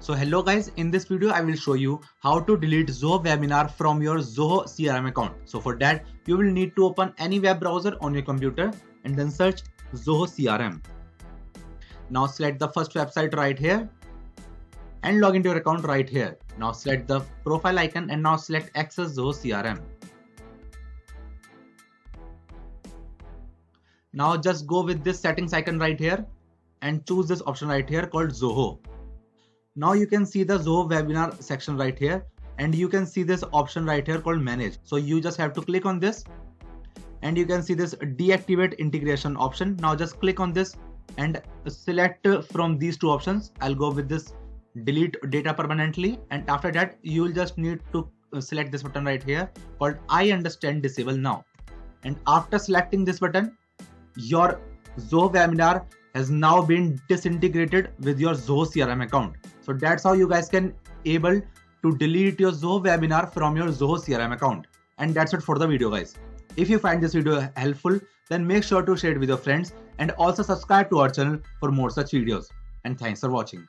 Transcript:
So hello guys, in this video I will show you how to delete Zoho webinar from your Zoho CRM account. So for that you will need to open any web browser on your computer and then search Zoho CRM. Now select the first website right here and log into your account right here. Now select the profile icon and now select Access Zoho CRM. Now just go with this settings icon right here and choose this option right here called Zoho. Now you can see the Zoho webinar section right here and you can see this option right here called manage. So you just have to click on this and you can see this deactivate integration option. Now just click on this and select from these two options. I'll go with this delete data permanently, and after that you will just need to select this button right here called I understand disable now. And after selecting this button, your Zoho webinar has now been disintegrated with your Zoho CRM account. So that's how you guys can able to delete your Zoho webinar from your Zoho CRM account. And that's it for the video guys. If you find this video helpful, then make sure to share it with your friends and also subscribe to our channel for more such videos. And thanks for watching.